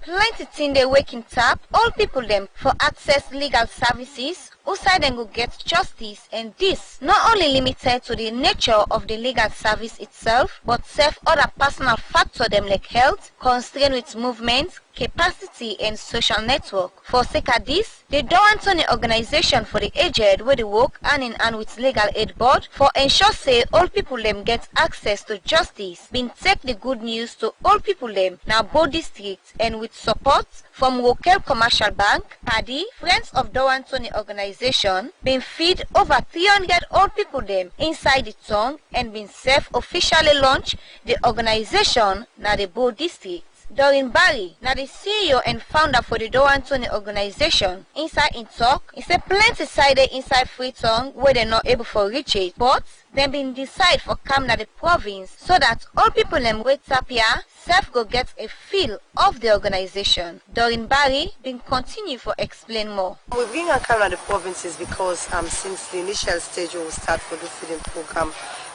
Plenty thing they waking tap, all people them for access legal services, outside them go get justice, and this not only limited to the nature of the legal service itself, but serve other personal factor them like health, constraint with movement, capacity and social network. For sake of this, the Dawantoni Organization for the Aged where they work hand in hand with Legal Aid Board for ensure say all people them get access to justice. Been take the good news to all people them now both districts and with support from local commercial bank, PADI, Friends of Dawantoni Organization, been feed over 300 old people them inside the town and been self-officially launched the organization now the both districts. Doreen Barry, now the CEO and founder for the Dawantoni Organization, inside in talk, he said plenty sided inside Freetown where they're not able to reach it, but them been decide for come na the province so that all people them wait up here self go get a feel of the organization. Doreen Barry been continue for explain more. We bring a come na the provinces because since the initial stage we will start for the feeding program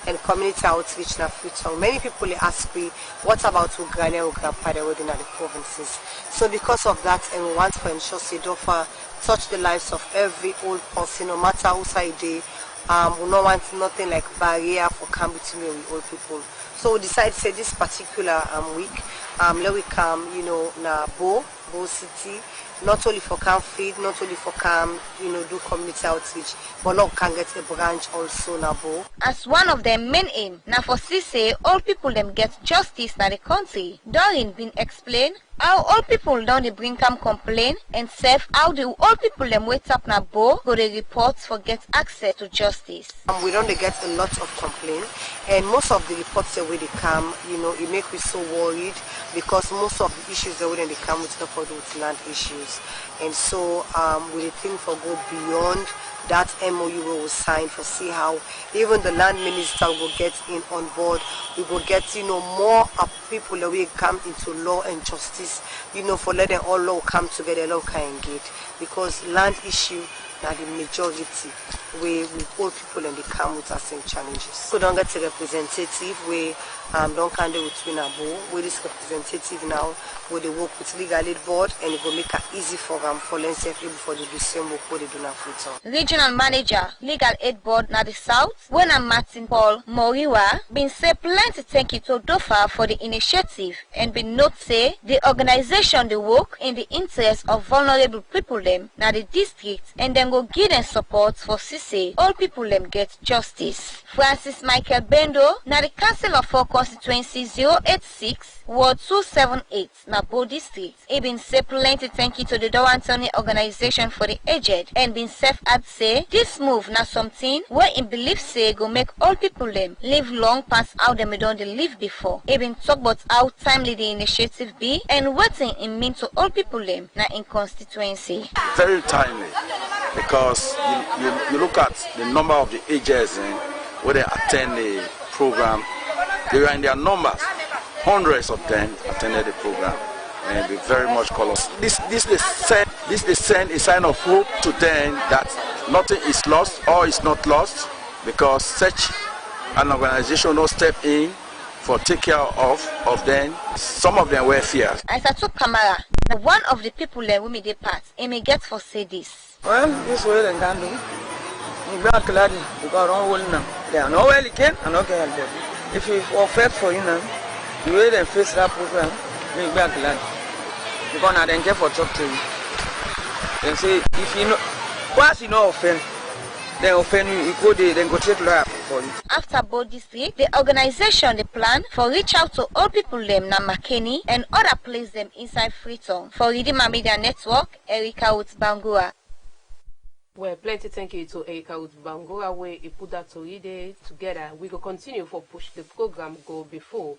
and community outreach na Freetown. Many people ask me, what about Ugrania or Grandpa they in the provinces? So because of that, and we want to ensure Sidofa touch the lives of every old person, no matter who side they, we don't want nothing like barrier for come between with old people. So we decided to say this particular week, let we come, na Bo City, not only for camp feed, not only for camp, do community outreach, but now can get a branch also na Bo. As one of their main aim, now for SESAY, all people them get justice na the country. Doreen been explain how all people down the bring come complain and serve how the all people them wait up na Bo go the reports for get access to justice. We don't get a lot of complaint, and most of the reports that they come, it make me so worried because most of the issues that when they come with with land issues, and so we think for go beyond that MOU we will sign for see how even the land minister will get in on board. We will get more people that will come into law and justice, for letting all law come together, law can engage, because land issue now the majority we all people and they come with the same challenges. So don't get a representative we don't can do with Winabo. We this representative now where they work with legal aid board and it will make it easy for them for them able for the same work they do now Freetown. Regional manager legal aid board na the south when Martin Paul Moriwa been say plenty thank you to Dofa for the initiative and been note say the organization they work in the interest of vulnerable people them na the district and then go give them support for SESAY all people them get justice. Francis Michael Bendo na the council of 4 constituency 086 ward 278 na Bo district. He been say plenty thank you to the Dow Anthony organization for the aged and been self ad say this move na something where in belief say go make all people them live long past how them don't live before. He been talk about how timely the initiative be and what it mean to all people them na in constituency. Very timely because you look at the number of the ages where they attend the program, they are in their numbers. Hundreds of them attended the program and be very much colossal. This they send a sign of hope to them that nothing is lost or is not lost because such an organization will step in for take care of them. Some of them were feared. As I took camera, one of the people there with me they part, he may get for say this. Well, this way they can do. You got glad because all will now. They are no well again and okay. If you offer for you now, the way they face that program, you got glad. Because I didn't care for talk to you. They say if you know, once you know offend, then offend you go there, then go take lawyer for you. After both district, the organization they plan for reach out to all people them na Makeni and other place them inside Freetown. For EMMANUEL Media Network, Erica with Bangura. Well, plenty thank you to Erica with Bangura where he put that together. We will continue for push the program go before.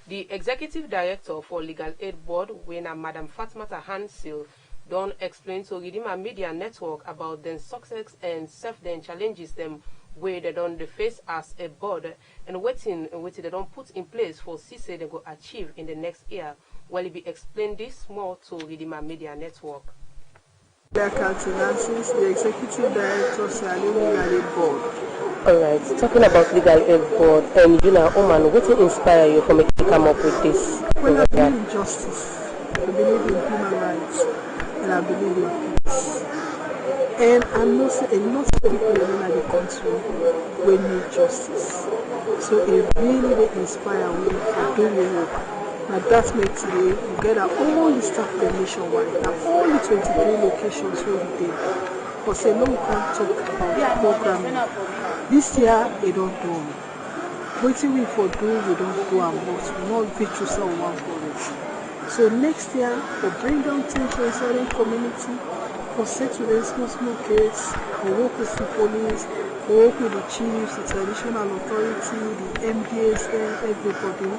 The executive director for Legal Aid Board, when Madam Fatmata Hansil, don't explain to EMMANUEL Media Network about the success and self-then challenges them where they don't face as a board and waiting they don't put in place for SESAY they go achieve in the next year. Well, he explain this more to EMMANUEL Media Network. The executive director of Legal Aid Board. Alright, talking about Legal Aid Board and Oman, what will inspire you for making come up with this? Well, I believe in justice, I believe in human rights, and I believe in peace. And I know a lot of people in the country will need justice. So it really inspires me to do the work. Now that makes today we get all the staff nationwide, now all the 23 locations where we did. For say no, we can't talk about programming. This year they don't do it. Waiting we for do, we don't do our most. We not victory someone for it. So next year we'll bring down things for a certain community, for settle the small case, for work with the police, for work with the chiefs, the traditional authority, the MDS, everybody.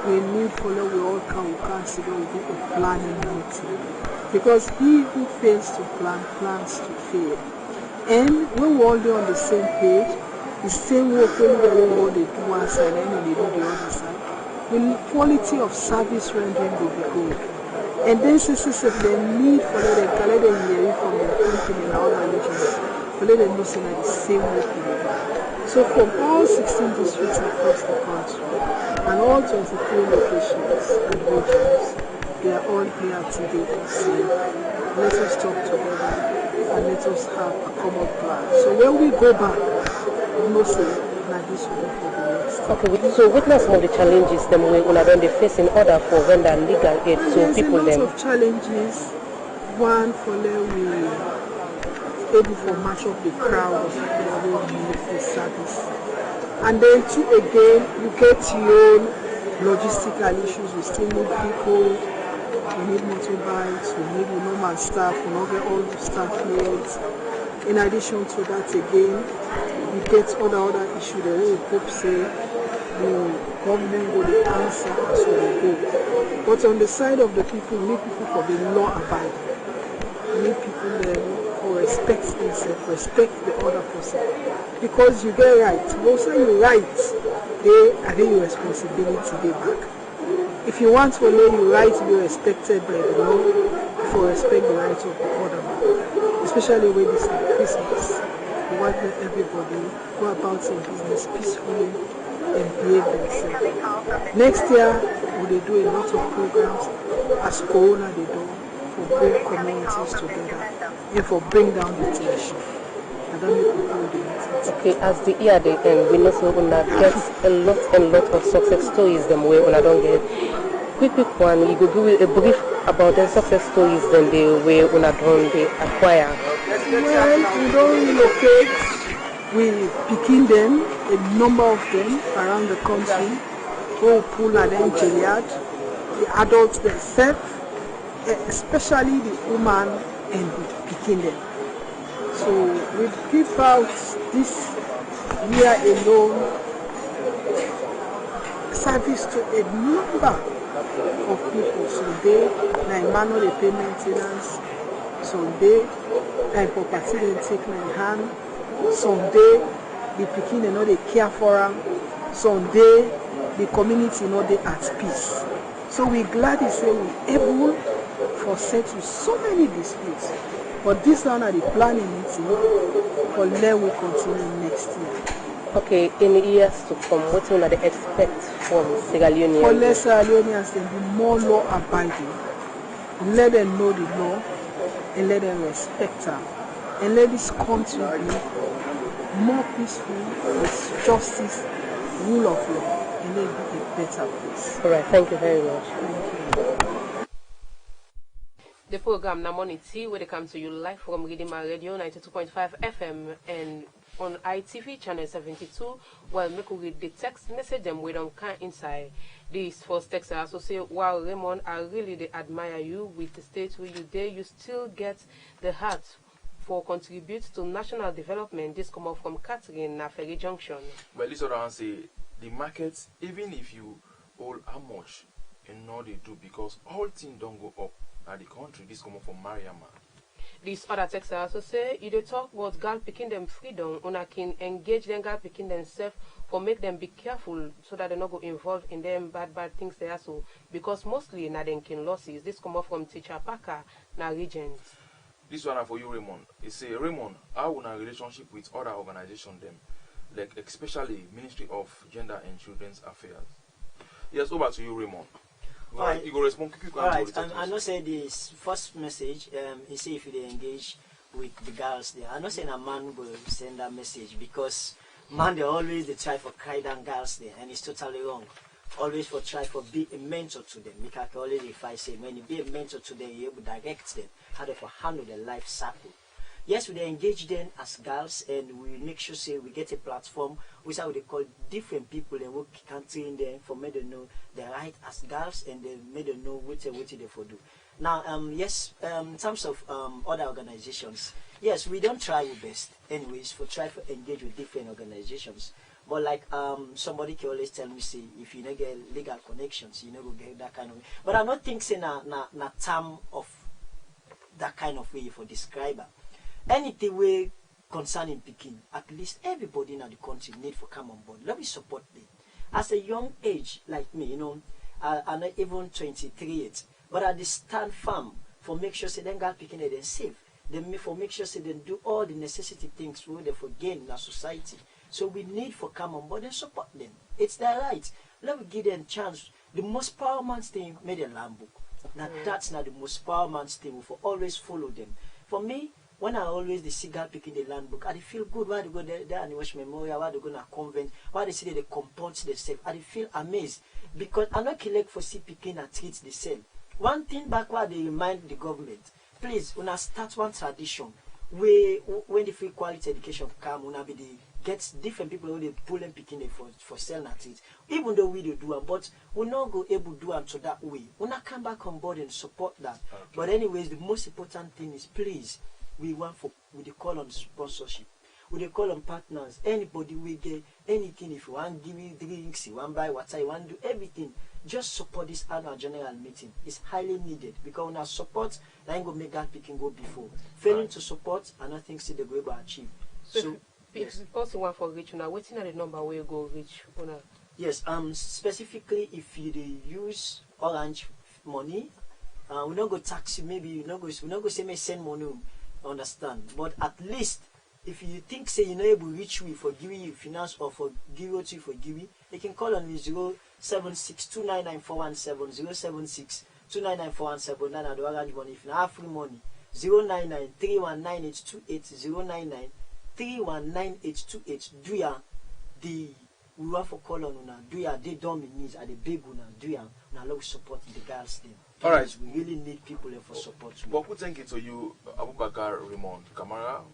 We need for that we all can sit down with a planning meeting. Because he who fails to plan plans to fail. And when we're all there on the same page, the same work when they do one side and they do the other side, the quality of service rendering will be good. And then since the need for them hear from the company in our regions, for them know that the same work will be done. So from all 16 districts across the country and all 23 locations and regions, they are all here today to say, let us talk together and let us have a common plan. So when we go back, we know say that this will be for the next. Okay, so witness some of the challenges them we they face in order for render legal aid to people them. There's a lot of challenges. One for them we able to match up the crowd of people who need this service. And then two again, you get your logistical issues. We still need people. We need motorbikes, we need normal staff, we don't get all the staff needs. In addition to that again, we get other issues that we hope say the government will answer as we go. But on the side of the people, we need people for the law abiding. We need people who respect themselves, respect the other person. Because you get right. Most of you right, they are your responsibility they back. If you want to know your right to be respected by the law, for respect the rights of the other man. Especially when this is Christmas. We want to let everybody go about their business peacefully and behave themselves. Next year, we will do a lot of programs as Corona they do for bring communities together and for bring down the tension. Okay, as the year they end, we know so una get a lot of success stories them way una don't get. Quick one, you go give a brief about the success stories then the way una don't they acquire. Well, we don't relocate. We picking them, a number of them around the country. Go pull at them Gilead, the adults themselves, especially the woman and the picking them. So we give out this year alone service to a number of people. So they, Emmanuel they pay maintenance. So they, property they take in hand. So they, the picking they know they care for them. So they, the community know they at peace. So we're glad to say we're able for settle so many disputes. But this one are the planning meeting, but then we continue next year. Okay, in the years to come, what will they expect from Sierra Leoneans? For less Sierra Leoneans, they be more law abiding. Let them know the law and let them respect her. And let this country be more peaceful with justice, rule of law, and let it be a better place. All right, thank you very much. Thank you. The program Na Morning Tea, where they come to you live from Ridima Radio 92.5 FM and on ITV channel 72. Well, make we read the text message them we don't come inside. This first text also say, wow, Raymond, I really they admire you with the state where you there. You still get the heart for contribute to national development. This come up from Catherine na Ferry Junction. Well, this other one say the markets, even if you hold how much and know they do, because all things don't go up. At the country, this come from Mariama. This other text also say, you they talk about girl picking them freedom, una can engage them girl picking themselves or make them be careful so that they not go involved in them bad things they also, because mostly na them can losses. This come up from Teacher Parker na Regent. This one are for you, Raymond. It say, Raymond, how una relationship with other organizations them, like especially Ministry of Gender and Children's Affairs? Yes, over to you, Raymond. Alright. You go respond quick. Alright, and I know say this first message, he say if they engage with the girls there. I know say a man will send that message because man they always they try for cry down girls there and it's totally wrong. Always for try for be a mentor to them. Because always if I say when you be a mentor to them, you able to direct them how they for handle their life cycle. Yes, we engage them as girls and we make sure say we get a platform which I would call different people and we can train them for me to know the right as girls and they made them know what they for do. Now, yes, in terms of other organizations, yes, we don't try our best anyways for try to engage with different organizations. But like somebody can always tell me say if you don't get legal connections, you never get that kind of way. But I don't think say na term of that kind of way for describer. Anything we concerning Peking, at least everybody in the country need to come on board. Let me support them. As a young age like me, I'm not even 23 yet, but I stand firm for make sure say them girl Peking they safe. Then for make sure say they do all the necessity things we they for gain in our society. So we need for come on board and support them. It's their right. Let me give them chance. The most paramount thing made a land book. Now that's not the most paramount thing. We for always follow them. For me, when I always see girl picking the land book, I feel good. Why they go there and watch memorial, why they go to a convent, why they see that they comport themselves. I feel amazed because I not collect for see picking and treat the same. One thing backward they remind the government, please, when I start one tradition, when the free quality education come, when I be the get different people who they pull and picking for selling at it. Even though we do them, but we not go able to do them to that way. We not come back on board and support that. Okay. But anyways, the most important thing is please, we call on sponsorship. We call on partners. Anybody we get anything, if you want give you drinks, you want buy water, you want do everything, just support this annual general meeting. It's highly needed because when I support, I ain't gonna make that picking go before. Failing to support, I don't think see the go able to achieve. So yes. Also one for reach now. What's the number where you go reach? Yes, specifically if you use Orange money, we not go tax you, maybe we not go say me send money, understand. But at least if you think say you're not able to reach we for giving you finance or for give you for giving, you can call on me 076-299-417, 076-299-417, then I do Orange money. If you have free money, 099-319-828, 099-319-828. Do ya we want for call on una, do ya they don't mean at the big una, do ya now love support the girls then. Alright. We really need people for support. But we thank you to you, Abubakar Raymond Kamara.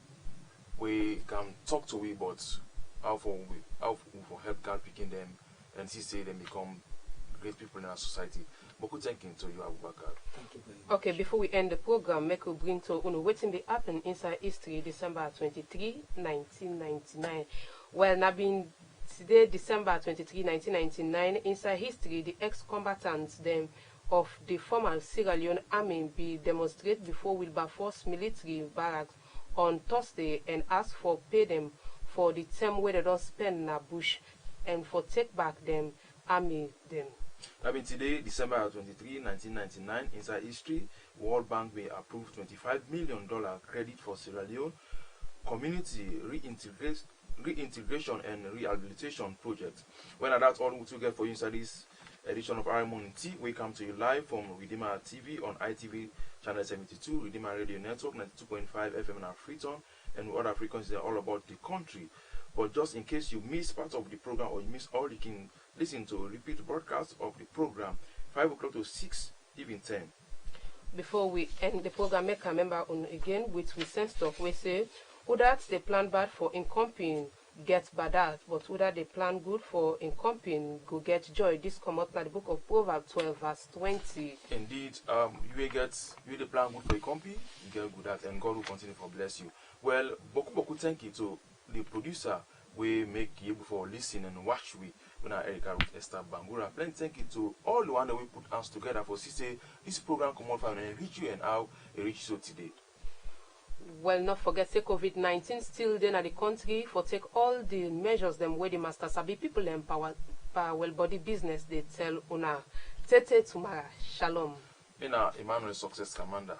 We can talk to we, but how for help girl picking them and see them become great people in our society. But we thank you to you, Abubakar. Thank you very much. Okay, before we end the program, make we bring to waiting the happen inside history December 23, 1999. Well, now being today, December 23, 1999, inside history, the ex-combatants them of the former Sierra Leone army be demonstrate before Wilberforce military barracks on Thursday and ask for pay them for the term where they don't spend in a bush and for take back them army them. I mean today, December 23, 1999, inside history, World Bank may approve $25 million credit for Sierra Leone community reintegration and rehabilitation project. When that's all we get for you inside this edition of RRN Morning Tea, we come to you live from Redeemer TV on ITV channel 72, Redeemer Radio Network 92.5 FM in Freetown, and other frequencies are all about the country. But just in case you miss part of the program or you miss all, you can listen to a repeat broadcast of the program 5 o'clock to 6, even 10. Before we end the program, make a member on again with recent stuff. We say, who that's the plan bad for encompassing get bad at, but who that they plan good for encompassing go get joy. This come out in the book of Proverbs 12 verse 20. Indeed, you the plan good for encompassing, you get good at, and God will continue to bless you. Well, boku thank you to the producer we make you for listen and watch we when Erica with Esther Bangura. Plenty thank you to all the one that we put hands together for say this program come out and reach you and how it reach you today. Well, not forget say COVID-19 still then at the country for take all the measures them where the master sabi people empower well body business they tell una tete tomorrow shalom. In our EMMANUEL success KAMANDA.